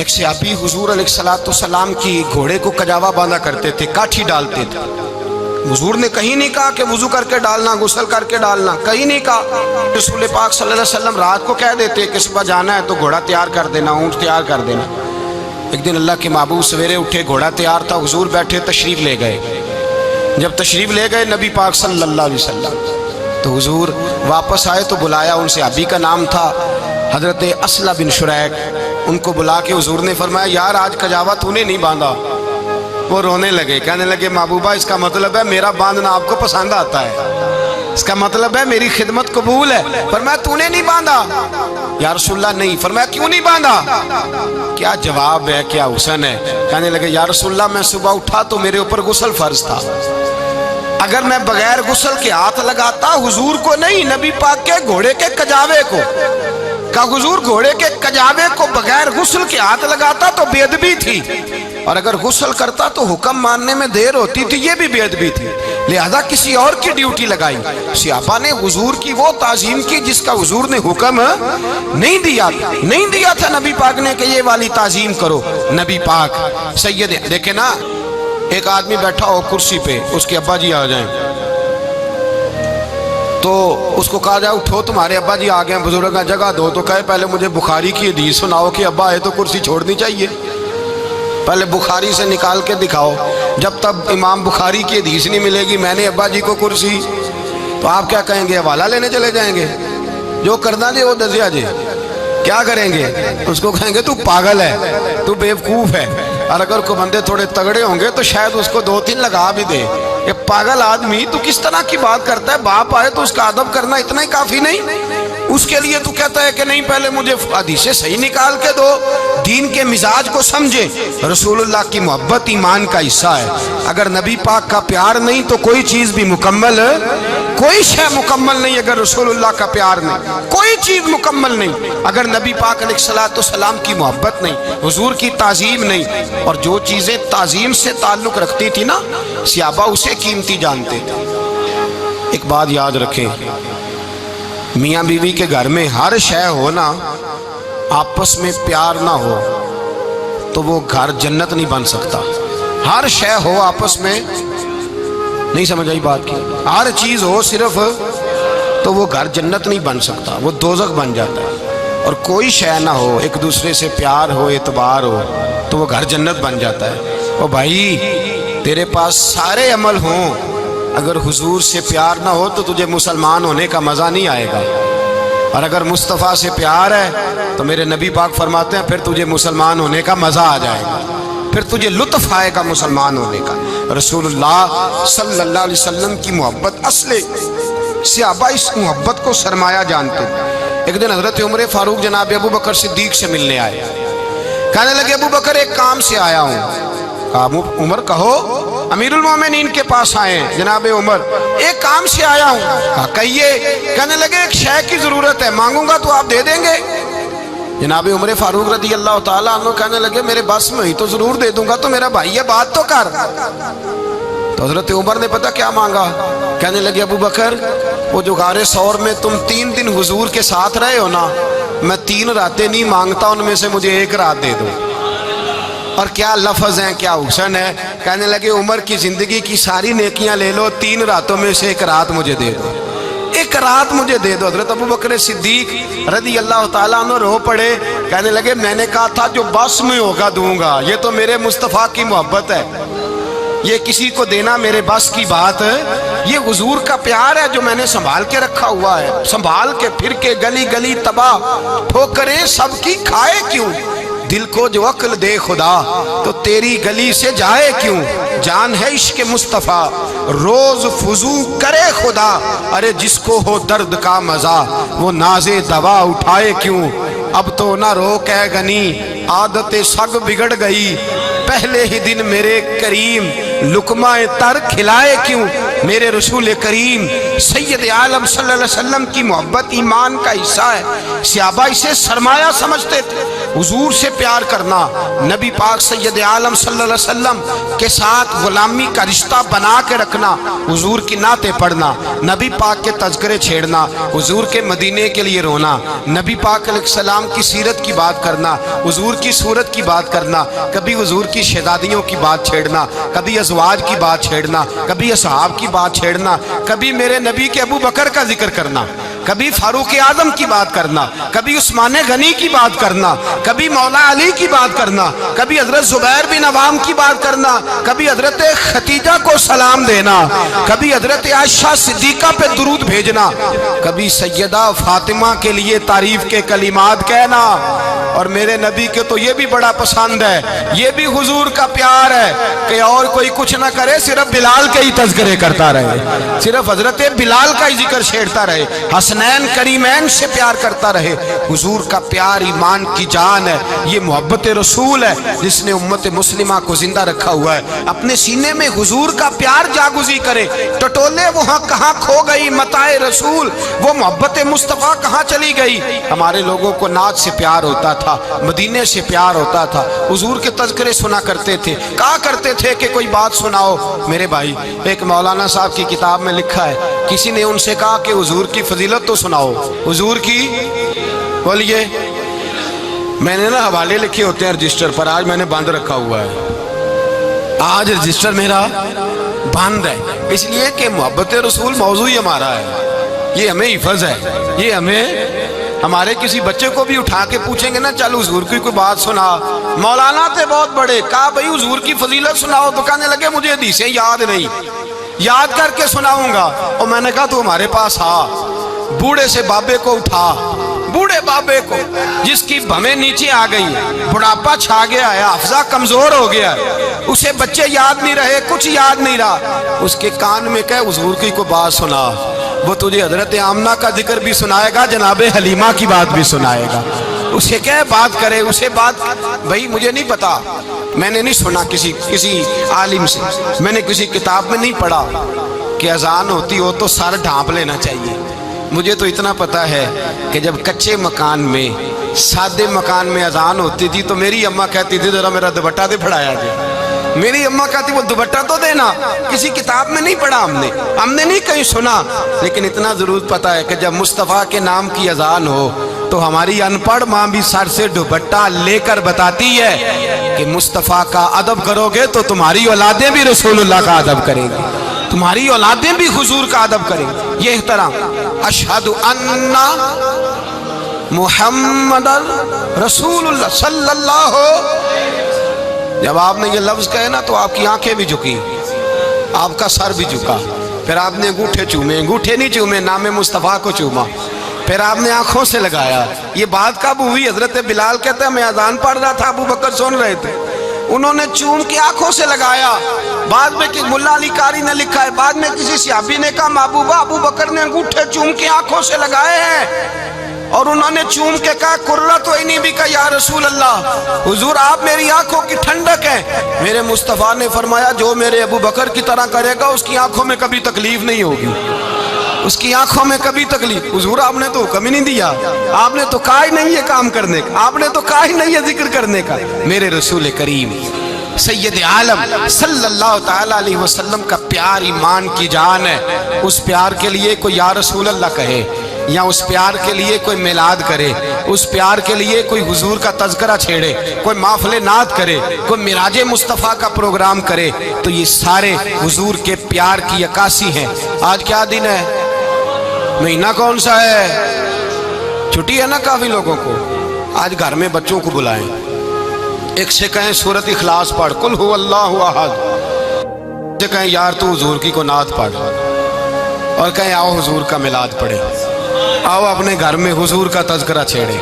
ایک صحابی حضور علیہ السلام کی گھوڑے کو کجاوا باندھا کرتے تھے، کاٹھی ڈالتے تھے۔ حضور نے کہیں نہیں کہا کہ وضو کر کے ڈالنا، غسل کر کے ڈالنا، کہیں نہیں کہا۔ رسول پاک صلی اللہ علیہ وسلم رات کو کہہ دیتے کہ صبح جانا ہے تو گھوڑا تیار کر دینا، اونٹ تیار کر دینا۔ ایک دن اللہ کے محبوب سویرے اٹھے، گھوڑا تیار تھا، حضور بیٹھے، تشریف لے گئے۔ جب تشریف لے گئے نبی پاک صلی اللہ علیہ وسلم تو حضور واپس آئے تو بلایا، ان سے صحابی کا نام تھا حضرت اسلہ بن شریک۔ ان کو بلا کے حضور نے فرمایا یار آج کجاوا تو نے نہیں باندھا۔ وہ رونے لگے، کہنے لگے محبوبہ اس کا مطلب ہے میرا باندھنا آپ کو پسند آتا ہے، اس کا مطلب ہے میری خدمت قبول ہے۔ فرمایا تو نے نہیں باندھا؟ یا رسول اللہ نہیں۔ فرمایا کیوں نہیں باندھا؟ کیا جواب ہے، کیا حسن ہے۔ کہنے لگے یا رسول اللہ میں صبح اٹھا تو میرے اوپر غسل فرض تھا، اگر میں بغیر غسل کے ہاتھ لگاتا حضور کو نہیں، نبی پاک کے گھوڑے کے کجاوے کو، کہ حضور گھوڑے کے کجاوے کو بغیر غسل کے ہاتھ لگاتا تو بے ادبی تھی، اور اگر غسل کرتا تو حکم ماننے میں دیر ہوتی تھی، یہ بھی بے ادبی تھی، لہذا کسی اور کی ڈیوٹی لگائی۔ صحابہ نے حضور کی وہ تعظیم کی جس کا حضور نے حکم نہیں دیا تھا نبی پاک نے کہ یہ والی تعظیم کرو۔ نبی پاک سید دیکھیں نا، ایک آدمی بیٹھا ہو کرسی پہ، اس کے ابا جی آ جائیں تو اس کو کہا جائے اٹھو تمہارے ابا جی آ گئے ہیں، بزرگ جگہ دو، تو کہے پہلے مجھے بخاری کی حدیث سناؤ کہ ابا آئے تو کرسی چھوڑنی چاہیے، پہلے بخاری سے نکال کے دکھاؤ۔ جب تک امام بخاری کی حدیث نہیں ملے گی میں نے ابا جی کو کرسی، تو آپ کیا کہیں گے؟ حوالہ لینے چلے جائیں گے، جو کرنا جے وہ دزیا جے، کیا کریں گے؟ اس کو کہیں گے تو پاگل ہے، تو بیوقوف ہے۔ اور اگر کوئی بندے تھوڑے تگڑے ہوں گے تو شاید اس کو دو تین لگا بھی دے، یہ پاگل آدمی تو کس طرح کی بات کرتا ہے، باپ آئے تو اس کا ادب کرنا اتنا ہی کافی نہیں؟ اس کے لیے تو کہتا ہے کہ نہیں پہلے مجھے حدیثیں صحیح نکال کے دو، دین کے مزاج کو سمجھے۔ رسول اللہ کی محبت ایمان کا حصہ ہے، اگر نبی پاک کا پیار نہیں تو کوئی چیز بھی مکمل، کوئی شے مکمل نہیں اگر رسول اللہ کا پیار نہیں، کوئی چیز مکمل نہیں اگر نبی پاک علیہ السلام کی محبت نہیں، حضور کی تعظیم نہیں۔ اور جو چیزیں تعظیم سے تعلق رکھتی تھی نا صحابہ اسے قیمتی جانتے تھے۔ ایک بات یاد رکھیں، میاں بیوی کے گھر میں ہر شے ہو نا، آپس میں پیار نہ ہو تو وہ گھر جنت نہیں بن سکتا۔ ہر شے ہو آپس میں، نہیں سمجھ آئی بات کی، ہر چیز ہو صرف تو وہ گھر جنت نہیں بن سکتا، وہ دوزخ بن جاتا ہے۔ اور کوئی شے نہ ہو، ایک دوسرے سے پیار ہو، اعتبار ہو تو وہ گھر جنت بن جاتا ہے۔ او بھائی تیرے پاس سارے عمل ہوں، اگر حضور سے پیار نہ ہو تو تجھے مسلمان ہونے کا مزہ نہیں آئے گا، اور اگر مصطفیٰ سے پیار ہے تو میرے نبی پاک فرماتے ہیں پھر تجھے مسلمان ہونے کا مزہ آ جائے گا، پھر تجھے لطف آئے گا مسلمان ہونے کا۔ رسول اللہ صلی اللہ علیہ وسلم کی محبت اصل، صحابہ اس محبت کو سرمایہ جانتے۔ ایک دن حضرت عمر فاروق جناب ابو بکر صدیق سے ملنے آئے، کہنے لگے ابو بکر ایک کام سے آیا ہوں۔ کہا عمر کہو۔ امیر المومنین کے پاس آئے ہیں جناب عمر، ایک کام سے آیا ہوں۔ کہا کہیے۔ کہنے لگے ایک شے کی ضرورت ہے، مانگوں گا تو آپ دے دیں گے؟ جناب عمر فاروق رضی اللہ تعالیٰ عنہ کہنے لگے میرے بس میں ہی تو ضرور دے دوں گا، تو میرا بھائی یہ بات تو کر۔ تو حضرت عمر نے پتہ کیا مانگا؟ کہنے لگے ابو بکر وہ جو غار ثور میں تم 3 دن حضور کے ساتھ رہے ہو نا، میں 3 راتیں نہیں مانگتا، ان میں سے مجھے 1 رات دے دو۔ اور کیا لفظ ہیں، کیا حسن ہے۔ کہنے لگے عمر کی زندگی کی ساری نیکیاں لے لو، 3 راتوں میں سے 1 رات مجھے دے دو، 1 رات مجھے دے دو۔ حضرت ابو بکر صدیق رضی اللہ تعالیٰ عنہ رو پڑے، کہنے لگے میں نے کہا تھا جو بس میں ہوگا دوں گا، یہ تو میرے مصطفیٰ کی محبت ہے، یہ کسی کو دینا میرے بس کی بات ہے، یہ حضور کا پیار ہے جو میں نے سنبھال کے رکھا ہوا ہے، سنبھال کے پھر کے گلی گلی تباہ، ٹھوکریں سب کی کھائے کیوں، دل کو جو عقل دے خدا تو تیری گلی سے جائے کیوں، جان ہے عشق مصطفیٰ روز فضو کرے خدا، ارے جس کو ہو درد کا مزہ وہ ناز دوا اٹھائے کیوں، اب تو نہ روک اے غنی عادت سگ بگڑ گئی، پہلے ہی دن میرے کریم لقمہ تر کھلائے کیوں، मेरे रसूल करीम सैयद आलम सल्लल्लाहु अलैहि वसल्लम की मोहब्बत ईमान का हिस्सा है। सहाबा इसे सरमाया समझते थे। हुजूर से प्यार करना, नबी पाक सैयद आलम सल्लल्लाहु अलैहि वसल्लम के साथ गुलामी का रिश्ता बना के रखना, हुजूर की नाते पढ़ना, नबी पाक के तज़किरे छेड़ना, हुजूर के मदीने के लिए रोना, नबी पाक अलैहिस्सलाम की सीरत की बात करना, हुजूर की सूरत की बात करना, कभी हुजूर की शहजादियों की बात छेड़ना, कभी अज़वाज की बात छेड़ना, कभी असहाब की बात छेड़ना, कभी मेरे नबी के अबू बकर का जिक्र करना, कभी फारूक आजम की बात करना, कभी उस्मान गनी की बात करना, कभी मौला अली की बात करना, कभी हजरत जुबैर बिन अवाम की बात करना, कभी हजरत खतीजा को सलाम देना, कभी हजरत आयशा सिद्दीका पे दुरूद भेजना, कभी सैयदा फातिमा के लिए तारीफ के कलिमात कहना। और मेरे नबी के तो ये भी बड़ा पसंद है, ये भी हुजूर का प्यार है कि और कोई कुछ ना करे, सिर्फ बिलाल के ही तज़किरे करता रहे, सिर्फ हजरत बिलाल का ही जिक्र छेड़ता रहे, हसनैन करीमैन से प्यार करता रहे। हुजूर का प्यार ईमान की जान है, ये मोहब्बत रसूल है जिसने उम्मत मुस्लिमा को जिंदा रखा हुआ है। अपने सीने में हुजूर का प्यार जागुजी करे, टटोले वहाँ कहाँ खो गई मताए रसूल, वो मोहब्बत मुस्तफ़ा कहाँ चली गई। हमारे लोगों को नाच से प्यार होता था, मदीने से प्यार होता था, हुजूर के तज़किरे सुना करते थे, कहा करते थे कि कोई बात सुनाओ। मेरे भाई, एक मौलाना साहब की किताब में लिखा है, किसी ने उनसे कहा कि हुजूर की फजीलत तो सुनाओ, हुजूर की, बोलिए। मैंने ना हवाले लिखे होते हैं रजिस्टर पर, आज मैंने बंद रखा हुआ है, आज रजिस्टर मेरा बंद है, इसलिए कि मोहब्बत रसूल मौजू ही हमारा है, ये हमें हिफज है, ये हमें, हमारे किसी बच्चे को भी उठा के पूछेंगे ना, चल हुजूर की कोई बात सुना, मौलाना थे बहुत बड़े, कहा भाई हुजूर की फजीलत सुनाओ, तो कहने लगे मुझे हदीसें याद नहीं, याद करके सुनाऊंगा। और मैंने कहा तू हमारे पास आ, बूढ़े से बाबे को उठा, बूढ़े बाबे को जिसकी भवें नीचे आ गई, बुढ़ापा छा गया है, हाफजा कमजोर हो गया, उसे बच्चे याद नहीं रहे, कुछ याद नहीं रहा, उसके कान में कह हुजूर की कोई बात सुना, वो तुझे हजरत आमना का जिक्र भी सुनाएगा, जनाबे हलीमा की बात भी सुनाएगा, उसे क्या बात करे, उसे बात। भाई मुझे नहीं पता, मैंने नहीं सुना किसी आलिम से, मैंने किसी किताब में नहीं पढ़ा कि अजान होती हो तो सर ढांप लेना चाहिए। मुझे तो इतना पता है कि जब कच्चे मकान में, सादे मकान में अजान होती थी तो मेरी अम्मा कहती थी जरा मेरा दुपट्टा दे फड़ाया दे, मेरी अम्मा कहती वो दुपट्टा तो देना। किसी किताब में नहीं पढ़ा हमने नहीं कहीं सुना, लेकिन इतना जरूर पता है कि जब मुस्तफ़ा के नाम की अजान हो तो हमारी अनपढ़ माँ भी सर से दुपट्टा लेकर बताती है कि मुस्तफ़ा का अदब करोगे तो तुम्हारी औलादें भी रसूलुल्लाह का अदब करेंगी, तुम्हारी औलादें भी हुजूर का अदब करेंगी। ये तरह अशहदु अन्ना मुहम्मदन रसूलुल्लाह सल्लल्लाहु, जब आपने ये लफ्ज कहे ना तो आपकी आंखें भी झुकी, आपका सर भी झुका, फिर आपने अंगूठे चूमे, अंगूठे नहीं चूमे, नाम मुस्तफ़ा को चूमा, फिर आपने आंखों से लगाया। ये बात कब हुई? हजरत बिलाल कहते हैं मैं अजान पढ़ रहा था, अबू बकर सुन रहे थे, उन्होंने चूम के आंखों से लगाया। बाद में कि मुल्ला अली कारी ने लिखा है, बाद में किसी सहाबी ने कहा महबूबा अबू बकर ने अंगूठे चूम के आंखों से लगाए हैं, और उन्होंने चूम के कहा कुर्रा तो ही नहीं भी कहा या रसूल अल्लाह, हुजूर आप मेरी आंखों की ठंडक है। मेरे मुस्तफ़ा ने फरमाया जो मेरे अबू बकर की तरह करेगा उसकी आंखों में कभी तकलीफ नहीं होगी, उसकी आंखों में कभी तकलीफ। हुजूर आपने तो हुक्म ही नहीं दिया, आपने तो कहा ही नहीं है काम करने का, आपने तो कहा ही नहीं है जिक्र करने का। मेरे रसूल करीम सैयद आलम सल्लल्लाहु ताला अलैहि वसल्लम का प्यार ईमान की जान है। उस प्यार के लिए कोई या रसूल अल्लाह कहे, या उस प्यार के लिए कोई मिलाद करे, उस प्यार के लिए कोई हुजूर का तज़किरा छेड़े, कोई माफले नात करे, कोई मिराजे मुस्तफ़ा का प्रोग्राम करे, तो ये सारे हुजूर के प्यार की अक्कासी हैं। आज क्या दिन है? महीना कौन सा है? छुट्टी है ना काफी लोगों को। आज घर में बच्चों को बुलाएं, एक से कहें सूरत इखलास पढ़, कुल हु अल्लाहु अहद, से कहें यार तू हुजूर की को नात पढ़, और कहें आओ हुजूर का मिलाद पढ़े, आओ अपने घर में हुजूर का तज़किरा छेड़े,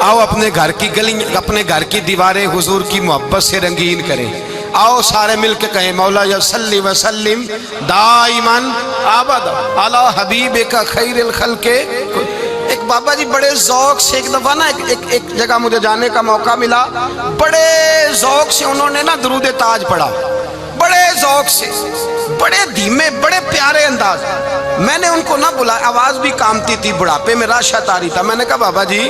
आओ अपने घर की गली, अपने घर की दीवारें हुजूर की मोहब्बत से रंगीन करें, आओ सारे मिलके कहें मौला या सल्ली व सल्लिम दाइमन आबद अला हबीबिका खैरिल खल्के। एक बाबा जी बड़े ज़ौक़ से एक दफ़ा ना एक जगह मुझे जाने का मौका मिला, बड़े ज़ौक़ से उन्होंने ना दरूद ताज पढ़ा। बड़े ज़ौक़ से, बड़े धीमे, बड़े प्यारे अंदाज। मैंने उनको ना बुलाया, आवाज़ भी कामती थी, बुढ़ापे में राशत आ रही था। मैंने कहा बाबा जी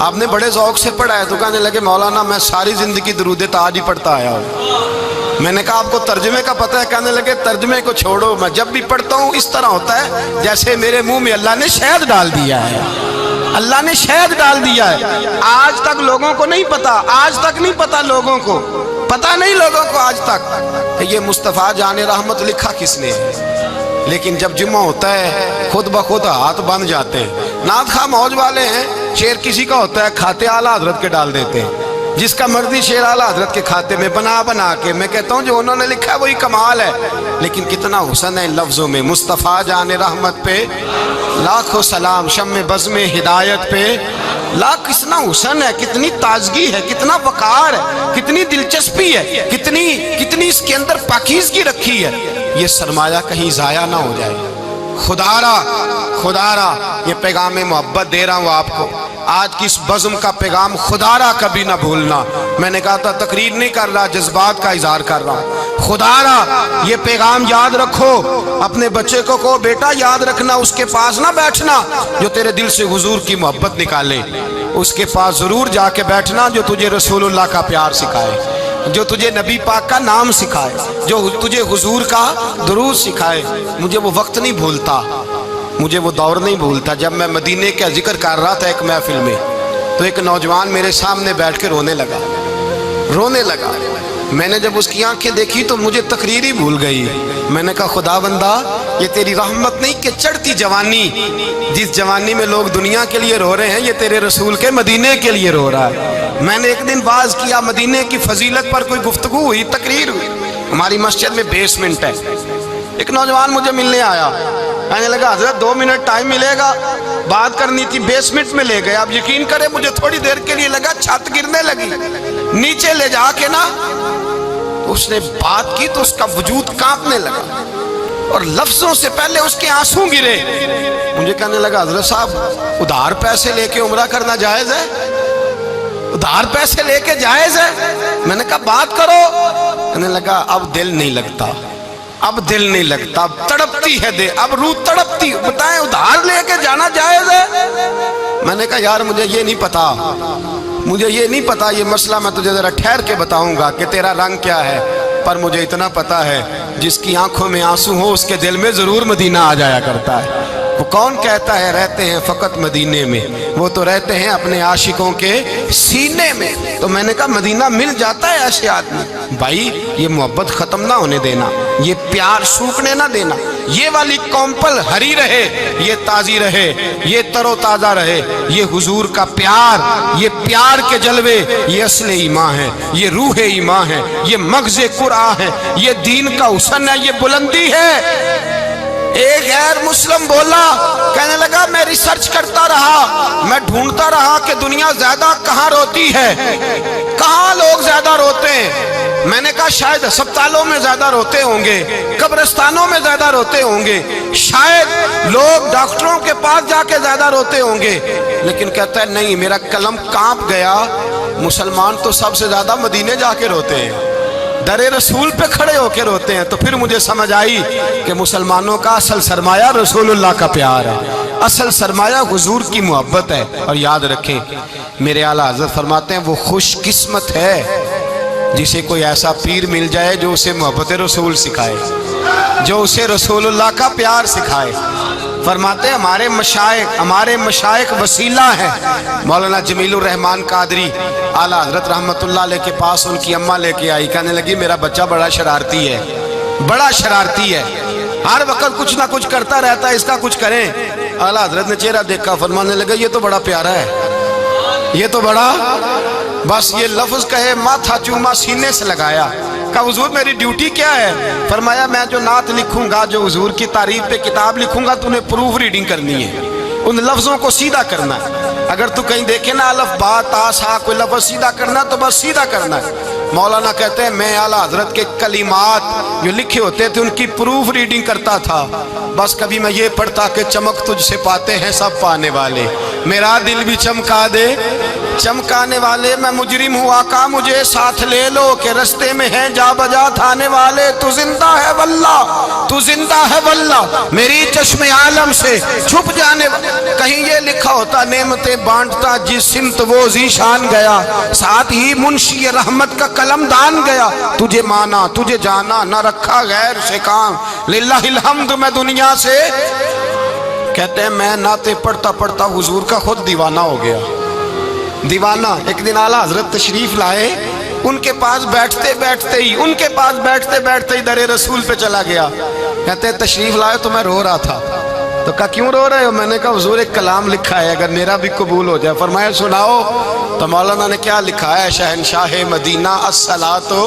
आपने बड़े ज़ौक़ से पढ़ा है? तो कहने लगे मौलाना मैं सारी ज़िंदगी दरूद ताज ही पढ़ता आया हूँ। मैंने कहा आपको तर्जुमे का पता है? कहने लगे तर्जुमे को छोड़ो, मैं जब भी पढ़ता हूँ इस तरह होता है जैसे मेरे मुंह में अल्लाह ने शहद डाल दिया है, अल्लाह ने शहद डाल दिया है। आज तक लोगों को नहीं पता, आज तक नहीं पता लोगों को, पता नहीं लोगों को आज तक कि ये मुस्तफ़ा जाने रहमत लिखा किसने है। लेकिन जब जुम्मा होता है खुद ब खुद हाथ बन जाते हैं। नात खा मौज वाले हैं, शेर किसी का होता है खाते आला हजरत के डाल देते हैं, जिसका मर्जी शेर आला हजरत के खाते में बना बना के। मैं कहता हूँ जो उन्होंने लिखा है वही कमाल है। लेकिन कितना हुस्न है इन लफ्ज़ों में, मुस्तफ़ा जाने रहमत पे लाखों सलाम, शम्मे बज़्म हिदायत पे लाख। कितना हुस्न है, कितनी ताजगी है, कितना वक़ार है, कितनी दिलचस्पी है, कितनी इसके अंदर पाकीज़गी रखी है। ये सरमाया कहीं ज़ाया ना हो जाए। खुदारा ये पैगाम मोहब्बत दे रहा हूँ आपको। आज की इस बज़्म का पैगाम खुदारा कभी ना भूलना। मैंने कहा था तकरीर नहीं कर रहा, जज्बात का इजहार कर रहा हूँ। खुदारा ये पैगाम याद रखो, अपने बच्चे को कहो बेटा याद रखना, उसके पास ना बैठना जो तेरे दिल से हुजूर की मोहब्बत निकाले। उसके पास ज़रूर जाके बैठना जो तुझे रसूलुल्लाह का प्यार सिखाए, जो तुझे नबी पाक का नाम सिखाए, जो तुझे हुजूर का दुरूद सिखाए। मुझे वो वक्त नहीं भूलता, मुझे वो दौर नहीं भूलता जब मैं मदीने का जिक्र कर रहा था एक महफिल में, तो एक नौजवान मेरे सामने बैठ के रोने लगा। मैंने जब उसकी आंखें देखी तो मुझे तकरीर ही भूल गई। मैंने कहा खुदा बंदा ये तेरी रहमत नहीं कि चढ़ती जवानी, जिस जवानी में लोग दुनिया के लिए रो रहे हैं, ये तेरे रसूल के मदीने के लिए रो रहा है। मैंने एक दिन बाज किया, मदीने की फजीलत पर कोई गुफ्तगू हुई, तकरीर हुई। हमारी मस्जिद में बेसमेंट है। एक नौजवान मुझे मिलने आया, कहने लगा हजरत 2 मिनट टाइम मिलेगा, बात करनी थी। बेसमेंट में ले गए। आप यकीन करें मुझे थोड़ी देर के लिए लगा छत गिरने लगी। नीचे ले जाके ना उसने बात की तो उसका वजूद कांपने लगा और लफ्जों से पहले उसके आंसू गिरे। मुझे कहने लगा हजरत साहब उधार पैसे लेके उम्रा करना जायज है? उधार पैसे लेके जायज है? मैंने कहा बात करो। कहने लगा अब दिल नहीं लगता, अब दिल नहीं लगता, अब तड़पती है दे, अब रूह तड़पती। बताएं उधार लेके जाना जायज है? मैंने कहा यार मुझे ये नहीं पता, मुझे ये नहीं पता ये मसला, मैं तुझे जरा ठहर के बताऊंगा कि तेरा रंग क्या है। पर मुझे इतना पता है जिसकी आंखों में आंसू हो उसके दिल में जरूर मदीना आ जाया करता है। वो कौन कहता है रहते हैं फकत मदीने में, वो तो रहते हैं अपने आशिकों के सीने में। तो मैंने कहा मदीना मिल जाता है ऐसे आदमी। भाई ये मोहब्बत खत्म ना होने देना, ये प्यार सूखने ना देना, ये वाली कौंपल हरी रहे, ये ताजी रहे, ये तरोताजा रहे। ये हुजूर का प्यार, ये प्यार के जलवे, ये असले ईमान है, ये रूह ईमान है, ये मगज़े कुरान है, ये दीन का हुस्न है, ये बुलंदी है। एक गैर मुस्लिम बोला, कहने लगा मैं रिसर्च करता रहा, मैं ढूंढता रहा कि दुनिया ज्यादा कहाँ रोती है, कहाँ लोग ज्यादा रोते हैं। मैंने कहा शायद अस्पतालों में ज्यादा रोते होंगे, कब्रिस्तानों में ज्यादा रोते होंगे, शायद लोग डॉक्टरों के पास जाके ज्यादा रोते होंगे। लेकिन कहता है नहीं, मेरा कलम कांप गया, मुसलमान तो सबसे ज्यादा मदीने जाके रोते हैं, दरे रसूल पे खड़े होकर रोते हैं। तो फिर मुझे समझ आई कि मुसलमानों का असल सरमाया रसूलुल्लाह का प्यार है, असल सरमाया हुजूर की मोहब्बत है। और याद रखें मेरे आला हज़रत फरमाते हैं वो खुश किस्मत है जिसे कोई ऐसा पीर मिल जाए जो उसे मोहब्बत रसूल सिखाए, जो उसे रसूलुल्लाह का प्यार सिखाए। फरमाते हैं हमारे मशाइख वसीला है। मौलाना जमीलुर रहमान कादरी आला हजरत रहमतुल्लाह अलैह के पास उनकी अम्मा लेके आई, कहने लगी मेरा बच्चा बड़ा शरारती है, बड़ा शरारती है, हर वक्त कुछ ना कुछ करता रहता है, इसका कुछ करें। आला हजरत ने चेहरा देखा, फरमाने लगा ये तो बड़ा प्यारा है, ये तो बड़ा, बस ये लफ्ज कहे माथा चूमा सीने से लगाया। कहा हुजूर मेरी ड्यूटी क्या है? फरमाया मैं जो नात लिखूंगा, जो हुजूर की तारीफ पे किताब लिखूंगा, तूने प्रूफ रीडिंग करनी है, उन लफ्जों को सीधा करना है। अगर तू कहीं देखे ना अलफ बा ता सा कोई लफ्ज सीधा करना तो बस सीधा करना है। मौलाना कहते हैं मैं आला हजरत के कलिमात जो लिखे होते थे उनकी प्रूफ रीडिंग करता था। बस कभी मैं ये पढ़ता कि चमक तुझसे पाते हैं सब पाने वाले, मेरा दिल भी चमका दे चमकाने वाले, मैं मुजरिम हूँ आका मुझे साथ ले लो कि रस्ते में हैं जा बजा थाने वाले। तू जिंदा है वल्लाह, तू जिंदा है वल्लाह, मेरी चश्मे आलम से छुप जाने। कहीं ये लिखा होता नेमतें बांटता जिस सिमत वो जीशान गया, साथ ही मुंशी रहमत का कलम दान गया। तुझे माना तुझे जाना न रखा गैर से काम, लिल्लाहिल हम्द मैं दुनिया से। कहते हैं मैं नाते पढ़ता पढ़ता हुजूर का खुद दीवाना हो गया, दीवाना। एक दिन आला हजरत तशरीफ लाए, उनके पास बैठते बैठते ही उनके पास बैठते बैठते ही दरे रसूल पे चला गया। कहते हैं तशरीफ लाए तो मैं रो रहा था। तो कहा क्यों रो रहे हो? मैंने कहा हुजूर एक कलाम लिखा है अगर मेरा भी कबूल हो जाए। फरमाया सुनाओ। तो मौलाना ने क्या लिखा है? शहनशाह मदीना अस्सलातो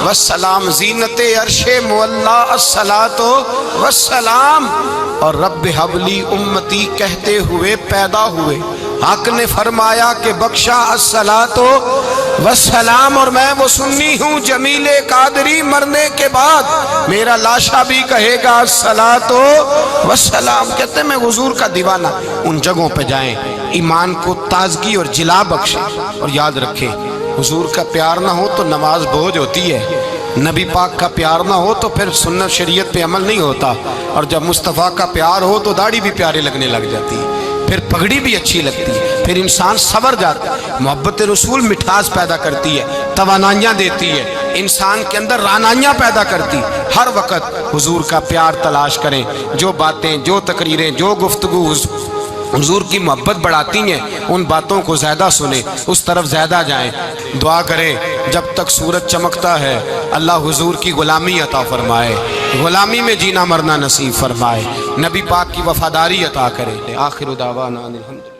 वस्सलाम, ज़ीनते अर्शे मुअल्ला अस्सलातो वस्सलाम, और रब्ब हबली उम्मती कहते हुए पैदा हुए। हक ने फरमाया कि बख्शा अस्सलातो वस्सलाम, और मैं वो सुन्नी हूँ जमीले कादरी, मरने के बाद मेरा लाशा भी कहेगा अस्सलातो वस्सलाम। कहते मैं हुजूर का दीवाना। उन जगहों पे जाएं, ईमान को ताजगी और जिला बख्शे। और याद रखें हुजूर का प्यार ना हो तो नमाज बोझ होती है, नबी पाक का प्यार ना हो तो फिर सुन्नत शरीयत पे अमल नहीं होता, और जब मुस्तफ़ा का प्यार हो तो दाढ़ी भी प्यारे लगने लग जाती है, फिर पगड़ी भी अच्छी लगती है, फिर इंसान सवर जाता है। मोहब्बत रसूल मिठास पैदा करती है, तवानाइयाँ देती है, इंसान के अंदर रानाइयाँ पैदा करती। हर वक्त हुजूर का प्यार तलाश करें। जो बातें, जो तकरीरें, जो गुफ्तगू हुजूर की मोहब्बत बढ़ाती हैं, उन बातों को ज़्यादा सुने, उस तरफ ज़्यादा जाएं। दुआ करें जब तक सूरज चमकता है अल्लाह हुजूर की ग़ुलामी अता फरमाए, ग़ुलामी में जीना मरना नसीब फरमाए, नबी पाक की वफ़ादारी अता करे। आखिर दावाना अनिल हम्द।